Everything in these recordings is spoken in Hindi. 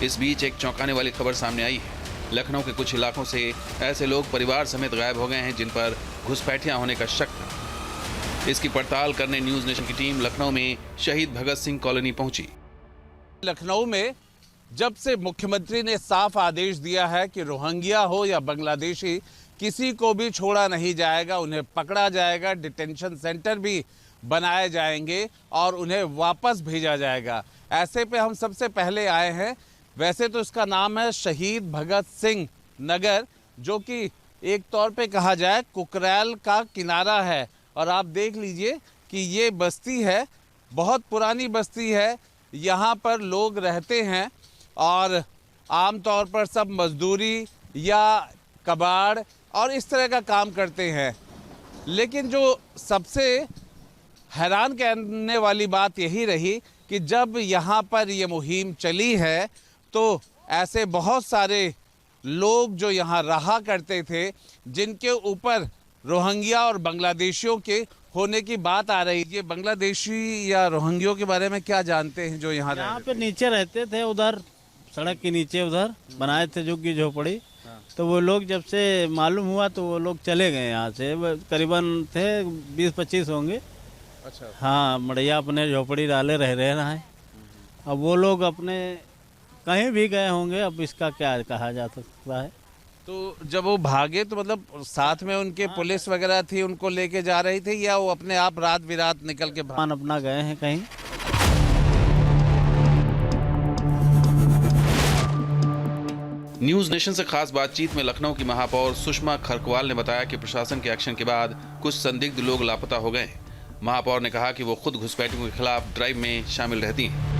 इस बीच एक चौंकाने वाली खबर सामने आई है। लखनऊ के कुछ इलाकों से ऐसे लोग परिवार समेत गायब हो गए हैं जिन पर घुसपैठियां होने का शक था। इसकी पड़ताल करने न्यूज नेशन की टीम लखनऊ में शहीद भगत सिंह कॉलोनी पहुंची। लखनऊ में जब से मुख्यमंत्री ने साफ आदेश दिया है कि रोहिंग्या हो या बांग्लादेशी, किसी को भी छोड़ा नहीं जाएगा, उन्हें पकड़ा जाएगा, डिटेंशन सेंटर भी बनाए जाएंगे और उन्हें वापस भेजा जाएगा। ऐसे पे हम सबसे पहले आए हैं। वैसे तो इसका नाम है शहीद भगत सिंह नगर, जो कि एक तौर पे कहा जाए कुकरैल का किनारा है। और आप देख लीजिए कि ये बस्ती है, बहुत पुरानी बस्ती है। यहाँ पर लोग रहते हैं और आमतौर पर सब मजदूरी या कबाड़ और इस तरह का काम करते हैं। लेकिन जो सबसे हैरान करने वाली बात यही रही कि जब यहाँ पर ये मुहिम चली है तो ऐसे बहुत सारे लोग जो यहाँ रहा करते थे, जिनके ऊपर रोहिंग्या और बांग्लादेशियों के होने की बात आ रही है। बांग्लादेशी या रोहिंग्यों के बारे में क्या जानते हैं जो यहाँ पे नीचे रहते थे, उधर सड़क के नीचे उधर बनाए थे झुग्गी झोपड़ी। तो वो लोग जब से मालूम हुआ तो वो लोग चले गए यहाँ से। करीबन थे 20-25 होंगे। अच्छा। हाँ, मड़िया अपने झोपड़ी डाले रह रहे हैं। अब वो लोग अपने कहीं भी गए होंगे, अब इसका क्या कहा जा सकता है। तो जब वो भागे तो मतलब साथ में उनके पुलिस वगैरह थी, उनको लेके जा रही थी, या वो अपने आप रात बिरात निकल के अपना गए हैं कहीं। न्यूज नेशन से खास बातचीत में लखनऊ की महापौर सुषमा खरकवाल ने बताया कि प्रशासन के एक्शन के बाद कुछ संदिग्ध लोग लापता हो गए। महापौर ने कहा कि वो खुद घुसपैठियों के खिलाफ ड्राइव में शामिल रहती हैं।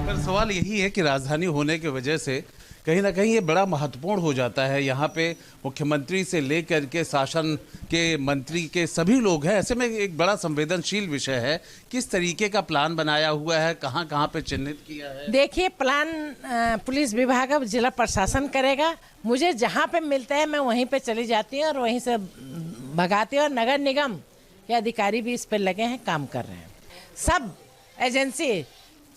पर सवाल यही है कि राजधानी होने की वजह से कहीं ना कहीं ये बड़ा महत्वपूर्ण हो जाता है। यहाँ पे मुख्यमंत्री से लेकर के शासन के मंत्री के सभी लोग हैं। ऐसे में एक बड़ा संवेदनशील विषय है। किस तरीके का प्लान बनाया हुआ है, कहाँ कहाँ पे चिन्हित किया है? देखिए, प्लान पुलिस विभाग अब जिला प्रशासन करेगा। मुझे जहाँ पे मिलता है मैं वहीं पे चली जाती हूँ और वहीं से भगाती हूँ। और नगर निगम के अधिकारी भी इस पर लगे हैं, काम कर रहे हैं। सब एजेंसी,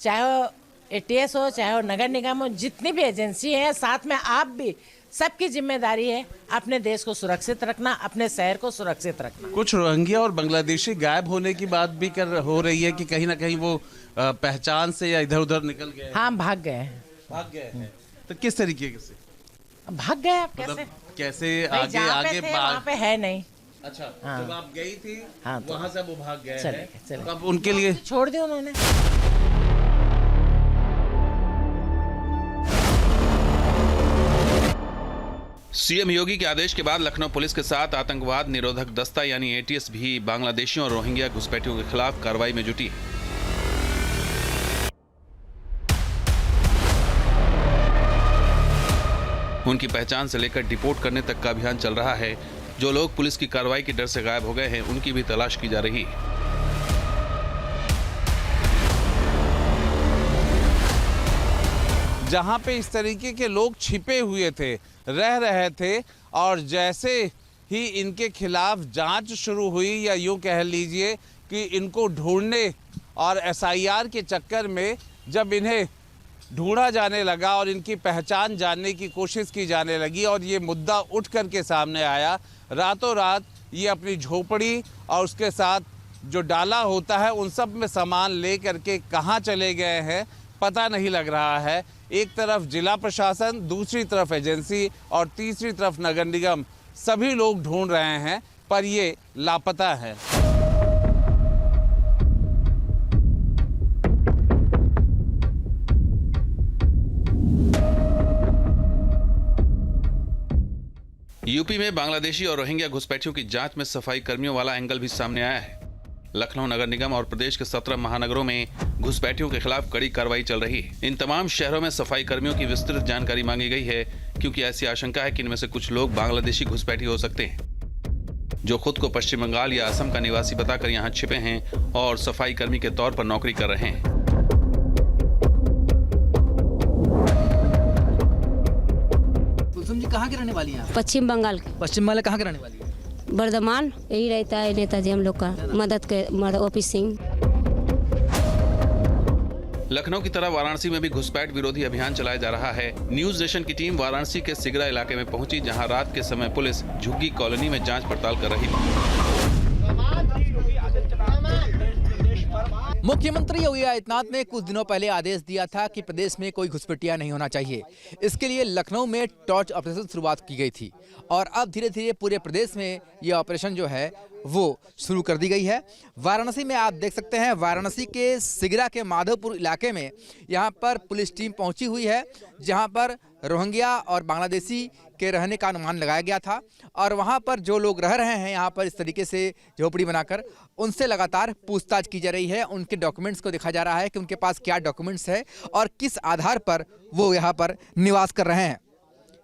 चाहे वो ATS हो, चाहे वो नगर निगम हो, जितनी भी एजेंसी है, साथ में आप भी, सबकी जिम्मेदारी है अपने देश को सुरक्षित रखना, अपने शहर को सुरक्षित रखना। कुछ रोहिंग्या और बांग्लादेशी गायब होने की बात भी हो रही है कि कहीं ना कहीं वो पहचान से या इधर उधर निकल गए। हाँ, भाग गए हैं। भाग गए हैं तो किस तरीके से भाग गए? मतलब कैसे आगे वहाँ पे है नहीं। अच्छा। हाँ। जब आप गई थी हाँ, तो वहाँ से वो भाग गए हैं। चले। अब उनके लिए छोड़ दिया उन्होंने। सीएम योगी के आदेश के बाद लखनऊ पुलिस के साथ आतंकवाद निरोधक दस्ता यानी ATS भी बांग्लादेशियों और रोहिंग्या घुसपैठियों के खिलाफ कार्रवाई में जुटी है। उनकी पहचान से लेकर डिपोर्ट करने तक का अभियान चल रहा है। जो लोग पुलिस की कार्रवाई के डर से गायब हो गए हैं, उनकी भी तलाश की जा रही है। जहाँ पे इस तरीके के लोग छिपे हुए थे, रह रहे थे, और जैसे ही इनके खिलाफ जांच शुरू हुई, या यूँ कह लीजिए कि इनको ढूंढने और SIR के चक्कर में जब इन्हें ढूंढा जाने लगा और इनकी पहचान जानने की कोशिश की जाने लगी और ये मुद्दा उठ कर के सामने आया, रातों रात ये अपनी झोपड़ी और उसके साथ जो डाला होता है उन सब में सामान ले करके कहाँ चले गए हैं पता नहीं लग रहा है। एक तरफ जिला प्रशासन, दूसरी तरफ एजेंसी और तीसरी तरफ नगर निगम, सभी लोग ढूंढ रहे हैं पर ये लापता है। यूपी में बांग्लादेशी और रोहिंग्या घुसपैठियों की जांच में सफाई कर्मियों वाला एंगल भी सामने आया है। लखनऊ नगर निगम और प्रदेश के 17 महानगरों में घुसपैठियों के खिलाफ कड़ी कार्रवाई चल रही है। इन तमाम शहरों में सफाई कर्मियों की विस्तृत जानकारी मांगी गई है, क्योंकि ऐसी आशंका है कि इनमें से कुछ लोग बांग्लादेशी घुसपैठी हो सकते हैं, जो खुद को पश्चिम बंगाल या असम का निवासी बताकर यहाँ छिपे हैं और सफाई कर्मी के तौर पर नौकरी कर रहे हैं। कुलसुम जी कहाँ की रहने वाली हैं? पश्चिम बंगाल के। पश्चिम बंगाल कहाँ की रहने वाली है? बर्धमान। यही रहता है नेताजी हम लोग का मदद के ऑफिस सिंह। लखनऊ की तरह वाराणसी में भी घुसपैठ विरोधी अभियान चलाया जा रहा है। न्यूज नेशन की टीम वाराणसी के सिगरा इलाके में पहुंची, जहां रात के समय पुलिस झुग्गी कॉलोनी में जांच पड़ताल कर रही थी। मुख्यमंत्री योगी आदित्यनाथ ने कुछ दिनों पहले आदेश दिया था कि प्रदेश में कोई घुसपैठिया नहीं होना चाहिए। इसके लिए लखनऊ में टॉर्च ऑपरेशन शुरुआत की गई थी और अब धीरे धीरे पूरे प्रदेश में ये ऑपरेशन जो है वो शुरू कर दी गई है। वाराणसी में आप देख सकते हैं, वाराणसी के सिगरा के माधवपुर इलाके में यहाँ पर पुलिस टीम पहुँची हुई है, जहाँ पर रोहिंग्या और बांग्लादेशी के रहने का अनुमान लगाया गया था और वहाँ पर जो लोग रह रहे हैं यहाँ पर इस तरीके से झोपड़ी बनाकर, उनसे लगातार पूछताछ की जा रही है। उनके डॉक्यूमेंट्स को दिखाया जा रहा है कि उनके पास क्या डॉक्यूमेंट्स है और किस आधार पर वो यहाँ पर निवास कर रहे हैं।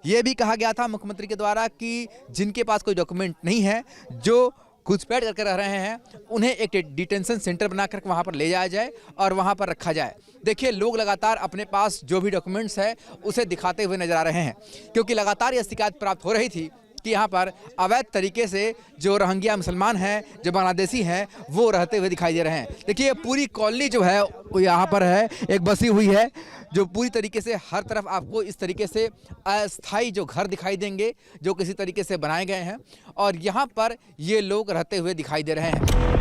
ये भी कहा गया था मुख्यमंत्री के द्वारा कि जिनके पास कोई डॉक्यूमेंट नहीं है, जो घुसपैठ करके रह रहे हैं, उन्हें एक डिटेंशन सेंटर बनाकर वहाँ पर ले जाया जाए और वहाँ पर रखा जाए। देखिए, लोग लगातार अपने पास जो भी डॉक्यूमेंट्स है उसे दिखाते हुए नजर आ रहे हैं, क्योंकि लगातार यह शिकायत प्राप्त हो रही थी कि यहाँ पर अवैध तरीके से जो रोहिंग्या मुसलमान हैं, जो बांग्लादेशी हैं, वो रहते हुए दिखाई दे रहे हैं। देखिए, पूरी कॉलोनी जो है वो यहाँ पर है, एक बसी हुई है, जो पूरी तरीके से हर तरफ आपको इस तरीके से अस्थायी जो घर दिखाई देंगे, जो किसी तरीके से बनाए गए हैं और यहाँ पर ये लोग रहते हुए दिखाई दे रहे हैं।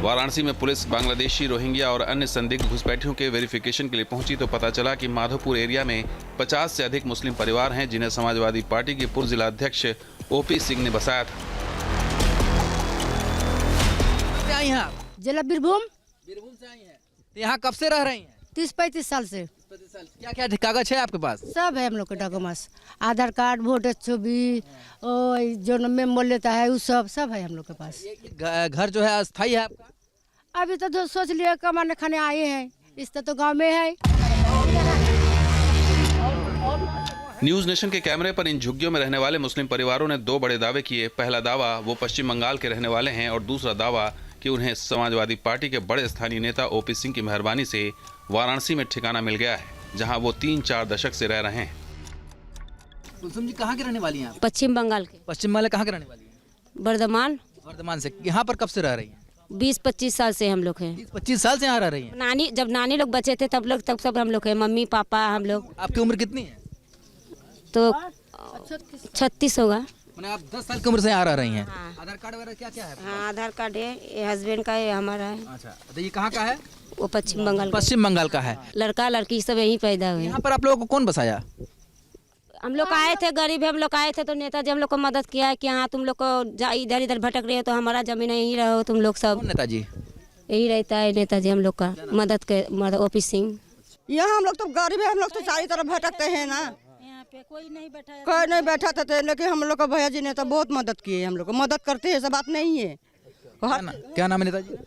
वाराणसी में पुलिस बांग्लादेशी, रोहिंग्या और अन्य संदिग्ध घुसपैठियों के वेरिफिकेशन के लिए पहुंची तो पता चला कि माधोपुर एरिया में 50 से अधिक मुस्लिम परिवार हैं, जिन्हें समाजवादी पार्टी के पूर्व जिला अध्यक्ष ओपी सिंह ने बसाया था। आई हैं आप? जिला बीरभूम। बीरभूम से आई हैं? तो यहाँ कब से रह रही हैं? 30-35 साल से। क्या क्या कागज है आपके पास? सब है हम लोग के डॉक्यूमेंट्स, आधार कार्ड, वोटर छवि, जो मेमो लेता है वो सब है हम लोग के पास। घर जो है अस्थायी है आपका? अभी तो सोच लिया कमाने खाने आए हैं, इस तो गांव में है। न्यूज नेशन के कैमरे पर इन झुग्गियों में रहने वाले मुस्लिम परिवारों ने 2 बड़े दावे किए। पहला दावा वो पश्चिम बंगाल के रहने वाले हैं और दूसरा दावा कि उन्हें समाजवादी पार्टी के बड़े स्थानीय नेता ओपी सिंह की मेहरबानी से वाराणसी में ठिकाना मिल गया है, जहां वो 3-4 दशक से रह रहे हैं। कुलसुम जी कहाँ के रहने वाली हैं आप? पश्चिम बंगाल के। पश्चिम बंगाल कहाँ के रहने वाली हैं? बर्धमान। वर्धमान से। यहाँ पर कब से रह रही हैं? 20-25 साल से हम लोग हैं। 20-25 साल से यहाँ रह रही हैं? जब नानी लोग बचे थे तब सब हम लोग हैं, मम्मी पापा हम लोग। आपकी उम्र कितनी है? तो 36 होगा। मैंने आप 10 साल की उम्र से यहाँ रह रही हैं। हाँ। आधार कार्ड वगैरह क्या क्या है? हाँ, आधार कार्ड है, ये हस्बैंड का है, हमारा है। अच्छा, तो ये कहाँ का है? वो पश्चिम बंगाल। पश्चिम बंगाल का है। लड़का लड़की सब यहीं पैदा हुए। यहाँ पर आप लोगों को कौन बसाया? हम लोग आए थे, गरीब हम लोग आए थे तो नेताजी हम लोग को मदद किया है कि हाँ तुम लोग को इधर इधर भटक रहे हो तो हमारा जमीन यहीं रहो तुम लोग सब। नेताजी यही रहता है नेताजी हम लोग का मदद के ओपी सिंह। यहाँ हम लोग तो गरीब है, हम लोग तो चारों तरफ भटकते हैं ना, यहाँ पे कोई नहीं बैठा था, लेकिन हम लोग का भैया जी ने तो बहुत मदद की है, हम लोग को मदद करते हैं, ऐसा बात नहीं है। क्या नाम है नेताजी?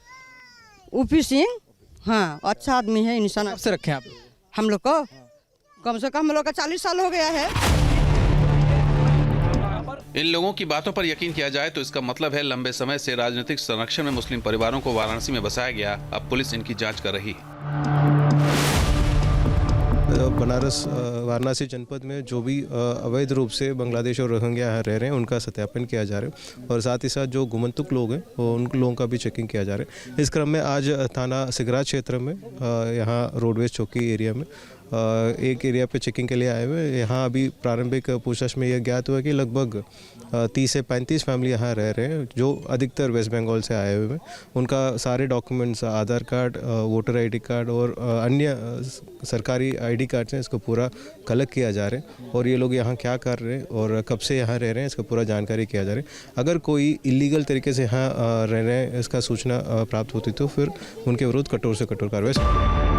ओपी सिंह। हाँ, अच्छा आदमी है, इंसान। कब से रखे आप? हम लोग को कम से कम हम लोग का 40 साल हो गया है। इन लोगों की बातों पर यकीन किया जाए तो इसका मतलब है लंबे समय से राजनीतिक संरक्षण में मुस्लिम परिवारों को वाराणसी में बसाया गया। अब पुलिस इनकी जांच कर रही है। बनारस वाराणसी जनपद में जो भी अवैध रूप से बांग्लादेश और रोहिंग्या यहाँ रह रहे हैं उनका सत्यापन किया जा रहा है और साथ ही साथ जो गुमंतुक लोग हैं वो उन लोगों का भी चेकिंग किया जा रहा है। इस क्रम में आज थाना सिगरा क्षेत्र में यहाँ रोडवेज चौकी एरिया में एक एरिया पे चेकिंग के लिए आए हुए। यहाँ अभी प्रारंभिक पूछताछ में यह ज्ञात हुआ कि लगभग 30 से 35 फैमिली यहाँ रह रहे हैं, जो अधिकतर वेस्ट बंगाल से आए हुए हैं। उनका सारे डॉक्यूमेंट्स, आधार कार्ड, वोटर आईडी कार्ड और अन्य सरकारी आईडी कार्ड हैं, इसको पूरा कलेक्ट किया जा रहा है और ये लोग यहाँ क्या कर रहे हैं और कब से यहाँ रह रहे हैं इसका पूरा जानकारी किया जा रहा है। अगर कोई इलीगल तरीके से यहाँ रह रहे हैं इसका सूचना प्राप्त होती तो फिर उनके विरुद्ध कठोर से कठोर कार्रवाई।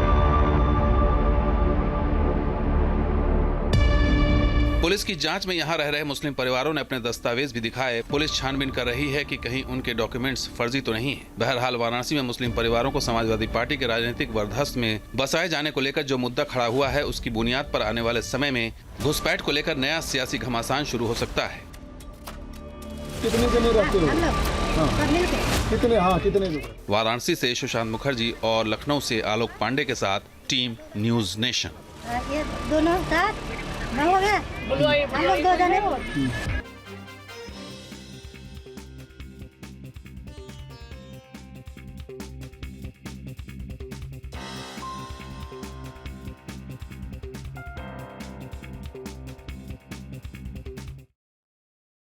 पुलिस की जांच में यहाँ रह रहे मुस्लिम परिवारों ने अपने दस्तावेज भी दिखाए। पुलिस छानबीन कर रही है कि कहीं उनके डॉक्यूमेंट्स फर्जी तो नहीं है। बहरहाल वाराणसी में मुस्लिम परिवारों को समाजवादी पार्टी के राजनीतिक वरदहस्त में बसाए जाने को लेकर जो मुद्दा खड़ा हुआ है उसकी बुनियाद पर आने वाले समय में घुसपैठ को लेकर नया सियासी घमासान शुरू हो सकता है। कितने वाराणसी से सुशांत मुखर्जी और लखनऊ से आलोक पांडे के साथ टीम न्यूज नेशन। ये दोनों साथ हम लोग 2 जने